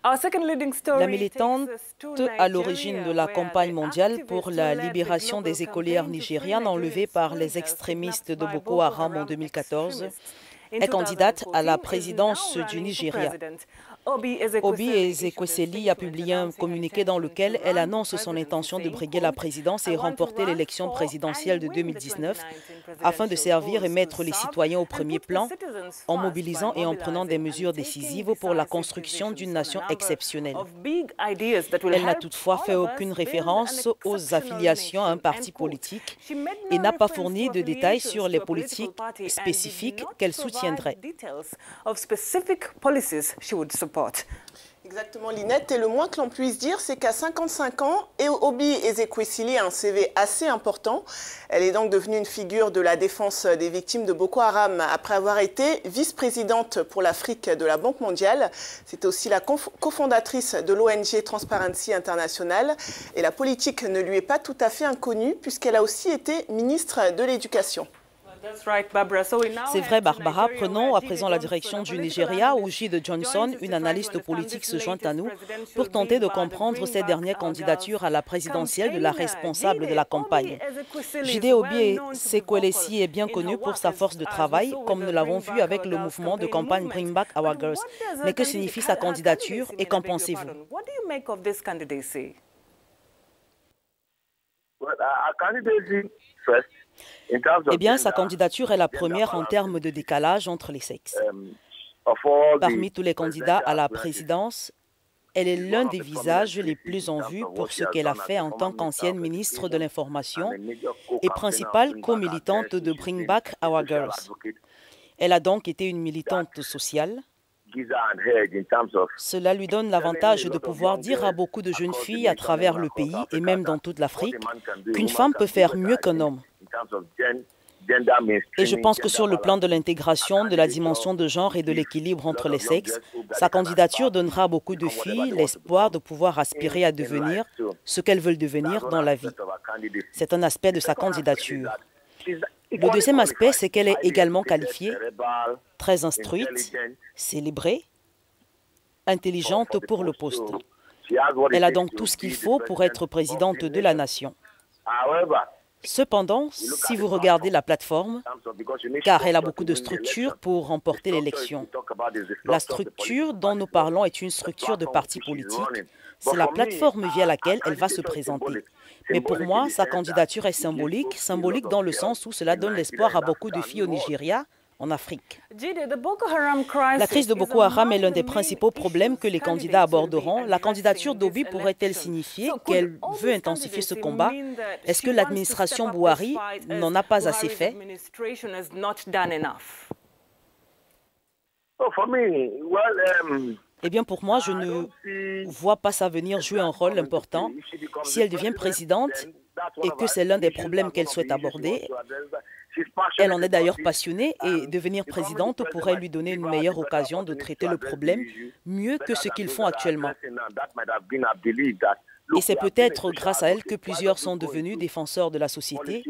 La militante à l'origine de la campagne mondiale pour la libération des écolières nigérianes enlevées par les extrémistes de Boko Haram en 2014 est candidate à la présidence du Nigeria. Obi Ezekwesili a publié un communiqué dans lequel elle annonce son intention de briguer la présidence et remporter l'élection présidentielle de 2019 afin de servir et mettre les citoyens au premier plan en mobilisant et en prenant des mesures décisives pour la construction d'une nation exceptionnelle. Elle n'a toutefois fait aucune référence aux affiliations à un parti politique et n'a pas fourni de détails sur les politiques spécifiques qu'elle soutiendrait. Exactement, Linette. Et le moins que l'on puisse dire, c'est qu'à 55 ans, Obi Ezekwesili a un CV assez important. Elle est donc devenue une figure de la défense des victimes de Boko Haram après avoir été vice-présidente pour l'Afrique de la Banque mondiale. C'est aussi la cofondatrice de l'ONG Transparency International. Et la politique ne lui est pas tout à fait inconnue puisqu'elle a aussi été ministre de l'Éducation. C'est vrai, Barbara. Prenons à présent la direction du Nigeria où J.D. Johnson, une analyste politique, se joint à nous pour tenter de comprendre cette dernière candidature à la présidentielle de la responsable de la campagne. J.D. Obi Ezekwesili est bien connu pour sa force de travail, comme nous l'avons vu avec le mouvement de campagne Bring Back Our Girls. Mais que signifie sa candidature et qu'en pensez-vous? Eh bien, sa candidature est la première en termes de décalage entre les sexes. Parmi tous les candidats à la présidence, elle est l'un des visages les plus en vue pour ce qu'elle a fait en tant qu'ancienne ministre de l'Information et principale co-militante de Bring Back Our Girls. Elle a donc été une militante sociale. Cela lui donne l'avantage de pouvoir dire à beaucoup de jeunes filles à travers le pays et même dans toute l'Afrique qu'une femme peut faire mieux qu'un homme. Et je pense que sur le plan de l'intégration, de la dimension de genre et de l'équilibre entre les sexes, sa candidature donnera à beaucoup de filles l'espoir de pouvoir aspirer à devenir ce qu'elles veulent devenir dans la vie. C'est un aspect de sa candidature. Le deuxième aspect, c'est qu'elle est également qualifiée, très instruite, célébrée, intelligente pour le poste. Elle a donc tout ce qu'il faut pour être présidente de la nation. Cependant, si vous regardez la plateforme, car elle a beaucoup de structures pour remporter l'élection, la structure dont nous parlons est une structure de parti politique. C'est la plateforme via laquelle elle va se présenter. Mais pour moi, sa candidature est symbolique dans le sens où cela donne l'espoir à beaucoup de filles au Nigeria, en Afrique. La crise de Boko Haram est l'un des principaux problèmes que les candidats aborderont. La candidature d'Obi pourrait-elle signifier qu'elle veut intensifier ce combat? Est-ce que l'administration Buhari n'en a pas assez fait? Eh bien, pour moi, je ne vois pas ça venir jouer un rôle important. Si elle devient présidente et que c'est l'un des problèmes qu'elle souhaite aborder, elle en est d'ailleurs passionnée et devenir présidente pourrait lui donner une meilleure occasion de traiter le problème mieux que ce qu'ils font actuellement. Et c'est peut-être grâce à elle que plusieurs sont devenus défenseurs de la société.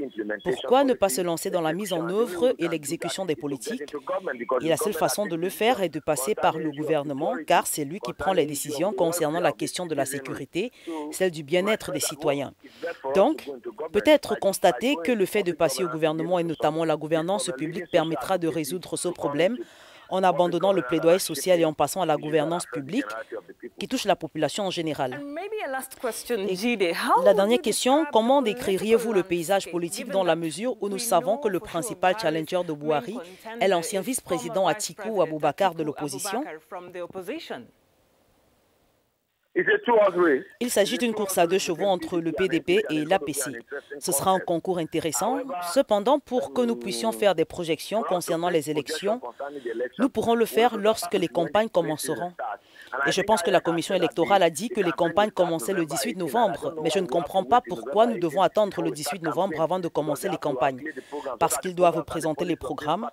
Pourquoi ne pas se lancer dans la mise en œuvre et l'exécution des politiques? Et la seule façon de le faire est de passer par le gouvernement, car c'est lui qui prend les décisions concernant la question de la sécurité, celle du bien-être des citoyens. Donc, peut-être constater que le fait de passer au gouvernement et notamment la gouvernance publique permettra de résoudre ce problème en abandonnant le plaidoyer social et en passant à la gouvernance publique qui touche la population en général. Et la dernière question, comment décririez-vous le paysage politique dans la mesure où nous savons que le principal challenger de Buhari est l'ancien vice-président Atiku Abubakar de l'opposition? Il s'agit d'une course à deux chevaux entre le PDP et l'APC. Ce sera un concours intéressant. Cependant, pour que nous puissions faire des projections concernant les élections, nous pourrons le faire lorsque les campagnes commenceront. Et je pense que la commission électorale a dit que les campagnes commençaient le 18 novembre. Mais je ne comprends pas pourquoi nous devons attendre le 18 novembre avant de commencer les campagnes. Parce qu'ils doivent présenter les programmes.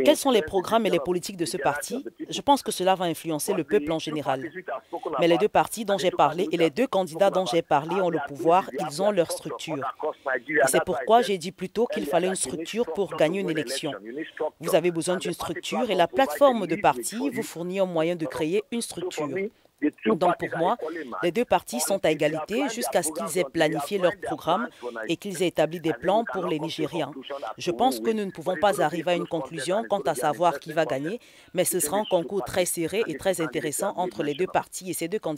Quels sont les programmes et les politiques de ce parti? Je pense que cela va influencer le peuple en général. Mais les deux partis dont j'ai parlé et les deux candidats dont j'ai parlé ont le pouvoir, ils ont leur structure. Et c'est pourquoi j'ai dit plus tôt qu'il fallait une structure pour gagner une élection. Vous avez besoin d'une structure et la plateforme de parti vous fournit un moyen de créer une structure. Donc pour moi, les deux partis sont à égalité jusqu'à ce qu'ils aient planifié leur programme et qu'ils aient établi des plans pour les Nigériens. Je pense que nous ne pouvons pas arriver à une conclusion quant à savoir qui va gagner, mais ce sera un concours très serré et très intéressant entre les deux partis et ces deux candidats.